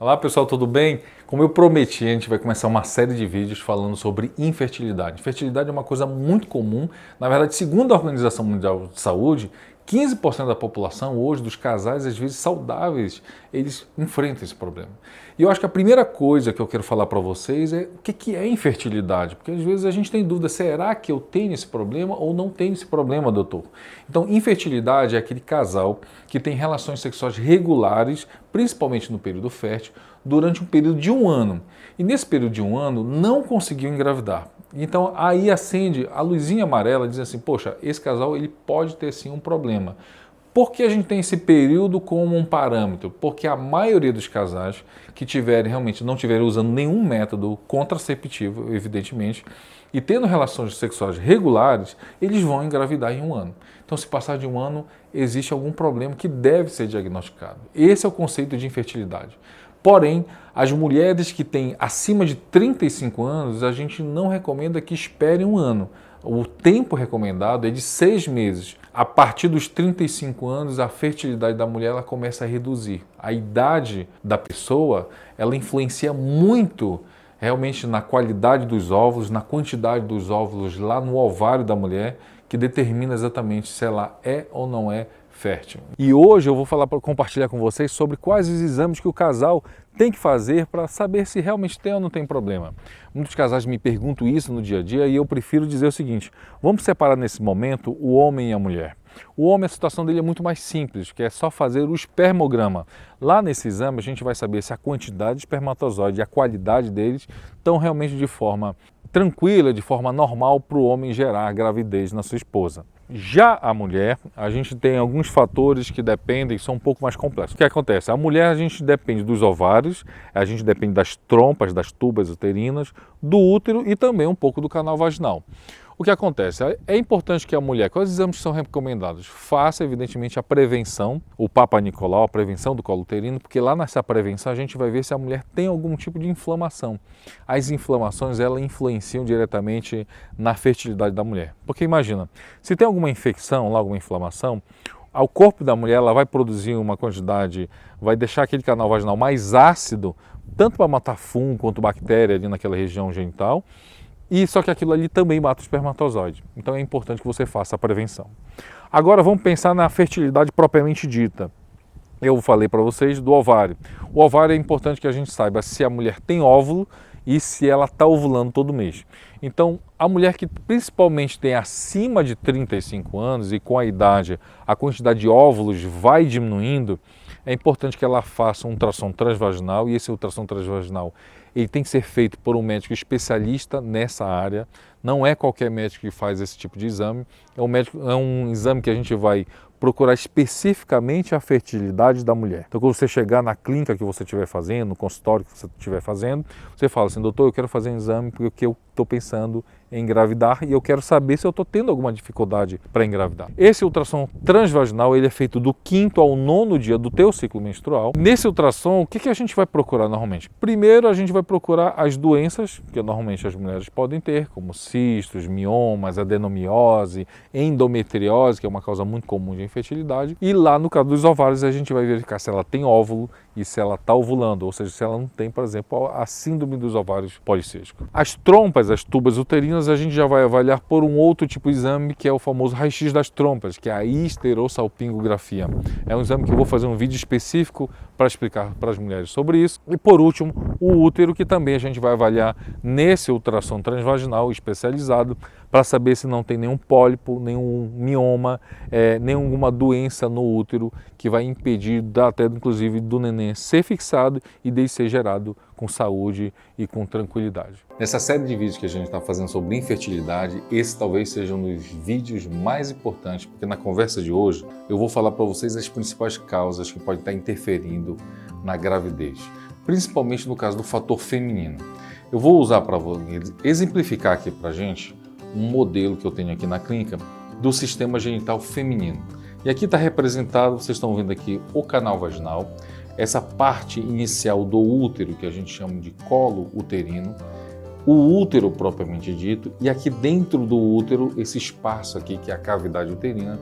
Olá pessoal, tudo bem? Como eu prometi, a gente vai começar uma série de vídeos falando sobre infertilidade. Infertilidade é uma coisa muito comum. Na verdade, segundo a Organização Mundial de Saúde, 15% da população hoje, dos casais, às vezes saudáveis, eles enfrentam esse problema. E eu acho que a primeira coisa que eu quero falar para vocês é o que é infertilidade. Porque às vezes a gente tem dúvida, será que eu tenho esse problema ou não tenho esse problema, doutor? Então, infertilidade é aquele casal que tem relações sexuais regulares, principalmente no período fértil, durante um período de um ano. E nesse período de um ano não conseguiu engravidar. Então aí acende a luzinha amarela, diz assim, poxa, esse casal ele pode ter sim um problema. Por que a gente tem esse período como um parâmetro? Porque a maioria dos casais que realmente não tiverem usando nenhum método contraceptivo, evidentemente, e tendo relações sexuais regulares, eles vão engravidar em um ano. Então, se passar de um ano, existe algum problema que deve ser diagnosticado. Esse é o conceito de infertilidade. Porém, as mulheres que têm acima de 35 anos, a gente não recomenda que esperem um ano. O tempo recomendado é de 6 meses. A partir dos 35 anos, a fertilidade da mulher ela começa a reduzir. A idade da pessoa, ela influencia muito realmente na qualidade dos óvulos, na quantidade dos óvulos lá no ovário da mulher, que determina exatamente se ela é ou não é fértil. E hoje eu vou compartilhar com vocês sobre quais os exames que o casal tem que fazer para saber se realmente tem ou não tem problema. Muitos casais me perguntam isso no dia a dia e eu prefiro dizer o seguinte, vamos separar nesse momento o homem e a mulher. O homem, a situação dele é muito mais simples, que é só fazer o espermograma. Lá nesse exame a gente vai saber se a quantidade de espermatozoide e a qualidade deles estão realmente de forma tranquila, de forma normal para o homem gerar gravidez na sua esposa. Já a mulher, a gente tem alguns fatores que dependem, são um pouco mais complexos. O que acontece? A mulher, a gente depende dos ovários, a gente depende das trompas, das tubas uterinas, do útero e também um pouco do canal vaginal. O que acontece? É importante que a mulher, quais exames são recomendados? Faça, evidentemente, a prevenção, o Papa Nicolau, a prevenção do colo uterino, porque lá nessa prevenção a gente vai ver se a mulher tem algum tipo de inflamação. As inflamações, elas influenciam diretamente na fertilidade da mulher. Porque imagina, se tem alguma infecção, lá alguma inflamação, ao corpo da mulher ela vai produzir uma quantidade, vai deixar aquele canal vaginal mais ácido, tanto para matar fungo quanto bactéria ali naquela região genital, e só que aquilo ali também mata o espermatozoide. Então é importante que você faça a prevenção. Agora vamos pensar na fertilidade propriamente dita. Eu falei para vocês do ovário. O ovário é importante que a gente saiba se a mulher tem óvulo e se ela está ovulando todo mês. Então, a mulher que principalmente tem acima de 35 anos e com a idade a quantidade de óvulos vai diminuindo, é importante que ela faça um ultrassom transvaginal e esse ultrassom transvaginal ele tem que ser feito por um médico especialista nessa área. Não é qualquer médico que faz esse tipo de exame. É um exame que a gente vai procurar especificamente a fertilidade da mulher. Então, quando você chegar na clínica que você estiver fazendo, no consultório que você estiver fazendo, você fala assim, doutor, eu quero fazer um exame porque eu estou pensando em engravidar e eu quero saber se eu estou tendo alguma dificuldade para engravidar. Esse ultrassom transvaginal ele é feito do 5º ao 9º dia do teu ciclo menstrual. Nesse ultrassom, o que a gente vai procurar normalmente? Primeiro, a gente vai procurar as doenças que normalmente as mulheres podem ter, como cistos, miomas, adenomiose, endometriose, que é uma causa muito comum de infertilidade. E lá no caso dos ovários, a gente vai verificar se ela tem óvulo e se ela está ovulando, ou seja, se ela não tem, por exemplo, a síndrome dos ovários policísticos. As trompas, as tubas uterinas, a gente já vai avaliar por um outro tipo de exame, que é o famoso raio-x das trompas, que é a histerosalpingografia. É um exame que eu vou fazer um vídeo específico para explicar para as mulheres sobre isso. E por último, o útero, que também a gente vai avaliar nesse ultrassom transvaginal especializado para saber se não tem nenhum pólipo, nenhum mioma, nenhuma doença no útero que vai impedir até inclusive do neném ser fixado e dele ser gerado com saúde e com tranquilidade. Nessa série de vídeos que a gente está fazendo sobre infertilidade, esse talvez seja um dos vídeos mais importantes, porque na conversa de hoje eu vou falar para vocês as principais causas que podem estar interferindo na gravidez, principalmente no caso do fator feminino. Eu vou usar para exemplificar aqui para a gente um modelo que eu tenho aqui na clínica do sistema genital feminino. E aqui está representado, vocês estão vendo aqui o canal vaginal, essa parte inicial do útero que a gente chama de colo uterino, o útero propriamente dito, e aqui dentro do útero esse espaço aqui que é a cavidade uterina,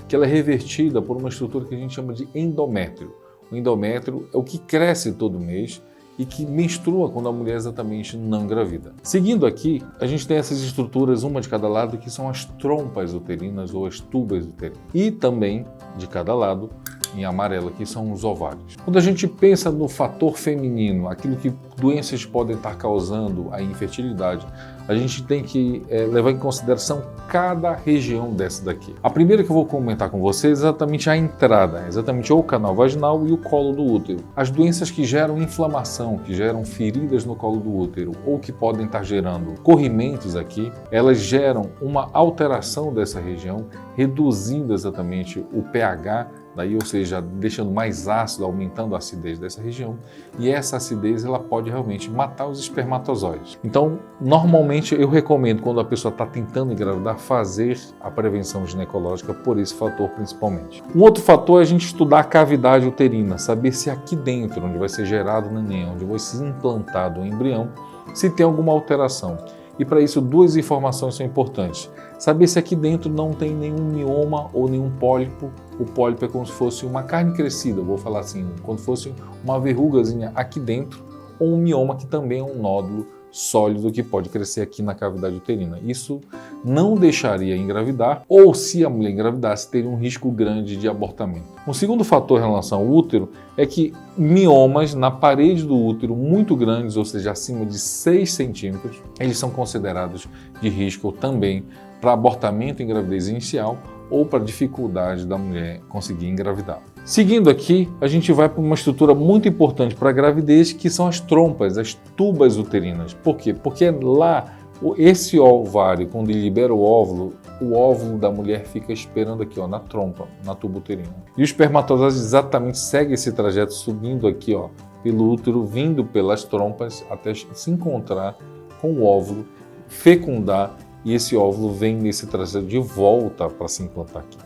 que ela é revertida por uma estrutura que a gente chama de endométrio. O endométrio é o que cresce todo mês e que menstrua quando a mulher exatamente não engravida. Seguindo aqui, a gente tem essas estruturas, uma de cada lado, que são as trompas uterinas ou as tubas uterinas. E também, de cada lado, em amarelo aqui, são os ovários. Quando a gente pensa no fator feminino, aquilo que doenças podem estar causando a infertilidade, a gente tem que levar em consideração cada região dessa daqui. A primeira que eu vou comentar com vocês é exatamente a entrada, exatamente o canal vaginal e o colo do útero. As doenças que geram inflamação, que geram feridas no colo do útero ou que podem estar gerando corrimentos aqui, elas geram uma alteração dessa região, reduzindo exatamente o pH, daí, ou seja, deixando mais ácido, aumentando a acidez dessa região, e essa acidez ela pode realmente matar os espermatozoides. Então, normalmente eu recomendo, quando a pessoa está tentando engravidar, fazer a prevenção ginecológica por esse fator principalmente. Um outro fator é a gente estudar a cavidade uterina, saber se aqui dentro, onde vai ser gerado o neném, onde vai ser implantado o embrião, se tem alguma alteração. E para isso, duas informações são importantes. Saber se aqui dentro não tem nenhum mioma ou nenhum pólipo. O pólipo é como se fosse uma carne crescida, vou falar assim, como se fosse uma verrugazinha aqui dentro, ou um mioma que também é um nódulo sólido que pode crescer aqui na cavidade uterina. Isso não deixaria engravidar, ou se a mulher engravidasse, teria um risco grande de abortamento. Um segundo fator em relação ao útero é que miomas na parede do útero muito grandes, ou seja, acima de 6 centímetros, eles são considerados de risco também para abortamento em gravidez inicial ou para dificuldade da mulher conseguir engravidar. Seguindo aqui, a gente vai para uma estrutura muito importante para a gravidez, que são as trompas, as tubas uterinas. Por quê? Porque lá, esse ovário, quando ele libera o óvulo da mulher fica esperando aqui, ó, na trompa, na tuba uterina. E o espermatozoide exatamente segue esse trajeto, subindo aqui, ó, pelo útero, vindo pelas trompas, até se encontrar com o óvulo, fecundar, e esse óvulo vem nesse trajeto de volta para se implantar aqui.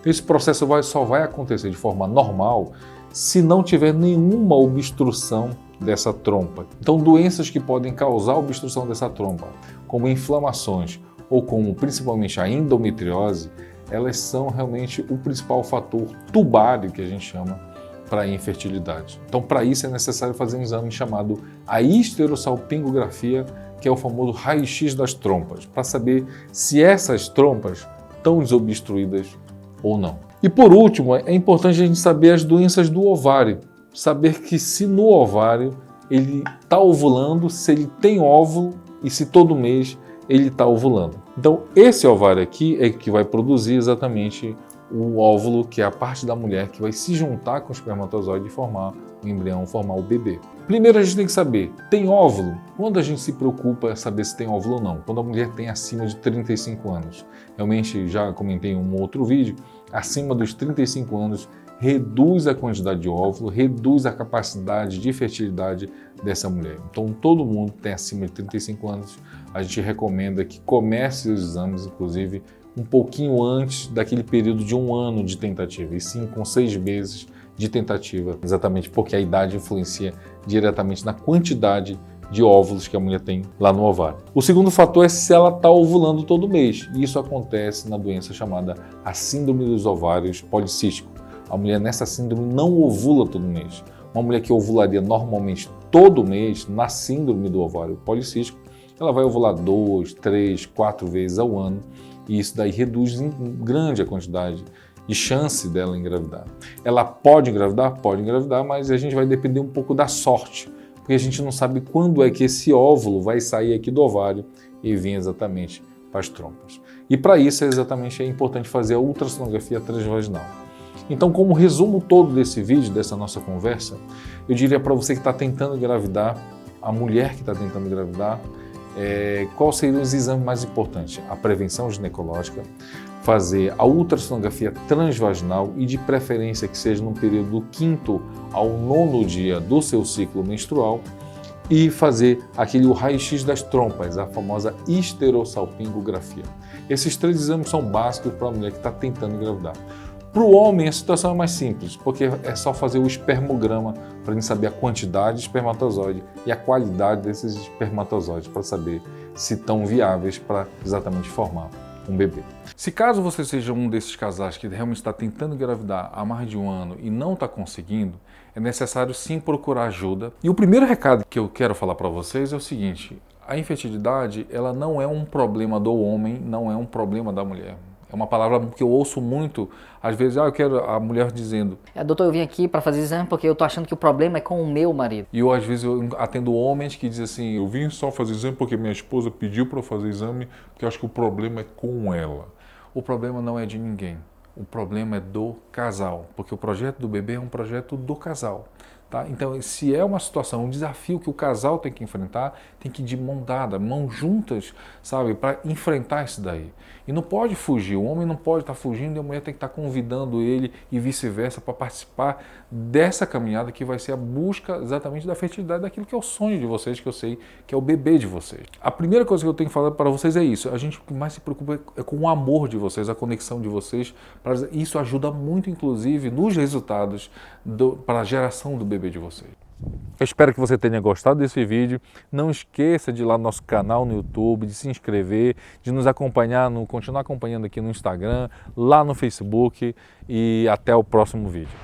Esse processo só vai acontecer de forma normal se não tiver nenhuma obstrução dessa trompa. Então, doenças que podem causar obstrução dessa trompa, como inflamações ou como principalmente a endometriose, elas são realmente o principal fator tubário que a gente chama para a infertilidade. Então, para isso é necessário fazer um exame chamado a histerosalpingografia, que é o famoso raio-x das trompas, para saber se essas trompas estão desobstruídas ou não. E por último, é importante a gente saber as doenças do ovário, saber que se no ovário ele está ovulando, se ele tem óvulo e se todo mês ele está ovulando. Então esse ovário aqui é que vai produzir exatamente o óvulo, que é a parte da mulher que vai se juntar com o espermatozoide e formar o embrião, formar o bebê. Primeiro a gente tem que saber, tem óvulo? Quando a gente se preocupa é saber se tem óvulo ou não? Quando a mulher tem acima de 35 anos. Realmente, já comentei em um outro vídeo, acima dos 35 anos reduz a quantidade de óvulo, reduz a capacidade de fertilidade dessa mulher. Então todo mundo que tem acima de 35 anos, a gente recomenda que comece os exames, inclusive, um pouquinho antes daquele período de 1 ano de tentativa, e sim com 6 meses de tentativa, exatamente porque a idade influencia diretamente na quantidade de óvulos que a mulher tem lá no ovário. O segundo fator é se ela está ovulando todo mês, e isso acontece na doença chamada a síndrome dos ovários policísticos. A mulher nessa síndrome não ovula todo mês. Uma mulher que ovularia normalmente todo mês, na síndrome do ovário policístico, ela vai ovular 2, 3, 4 vezes ao ano, e isso daí reduz em grande a quantidade de chance dela engravidar. Ela pode engravidar? Pode engravidar, mas a gente vai depender um pouco da sorte, porque a gente não sabe quando é que esse óvulo vai sair aqui do ovário e vir exatamente para as trompas. E para isso é importante fazer a ultrassonografia transvaginal. Então, como resumo todo desse vídeo, dessa nossa conversa, eu diria para você que está tentando engravidar, a mulher que está tentando engravidar, quais seriam os exames mais importantes? A prevenção ginecológica, fazer a ultrassonografia transvaginal e de preferência que seja no período do 5º ao 9º dia do seu ciclo menstrual, e fazer aquele raio-x das trompas, a famosa histerosalpingografia. Esses 3 exames são básicos para a mulher que está tentando engravidar. Para o homem a situação é mais simples, porque é só fazer o espermograma para a gente saber a quantidade de espermatozoide e a qualidade desses espermatozoides, para saber se estão viáveis para exatamente formar um bebê. Se caso você seja um desses casais que realmente está tentando engravidar há mais de um ano e não está conseguindo, é necessário sim procurar ajuda. E o primeiro recado que eu quero falar para vocês é o seguinte: a infertilidade, ela não é um problema do homem, não é um problema da mulher. É uma palavra que eu ouço muito, às vezes, eu quero a mulher dizendo... Doutor, eu vim aqui para fazer exame porque eu tô achando que o problema é com o meu marido. E eu, às vezes, eu atendo homens que dizem assim, eu vim só fazer exame porque minha esposa pediu para eu fazer exame, porque eu acho que o problema é com ela. O problema não é de ninguém, o problema é do casal, porque o projeto do bebê é um projeto do casal. Tá? Então, se é uma situação, um desafio que o casal tem que enfrentar, tem que ir de mão dada, mãos juntas, sabe, para enfrentar isso daí. E não pode fugir, o homem não pode estar fugindo e a mulher tem que estar convidando ele e vice-versa para participar dessa caminhada que vai ser a busca exatamente da fertilidade, daquilo que é o sonho de vocês, que eu sei que é o bebê de vocês. A primeira coisa que eu tenho que falar para vocês é isso, a gente o que mais se preocupa é com o amor de vocês, a conexão de vocês, isso ajuda muito, inclusive, nos resultados para a geração do bebê de vocês. Eu espero que você tenha gostado desse vídeo. Não esqueça de ir lá no nosso canal no YouTube, de se inscrever, de nos acompanhar, continuar acompanhando aqui no Instagram, lá no Facebook e até o próximo vídeo.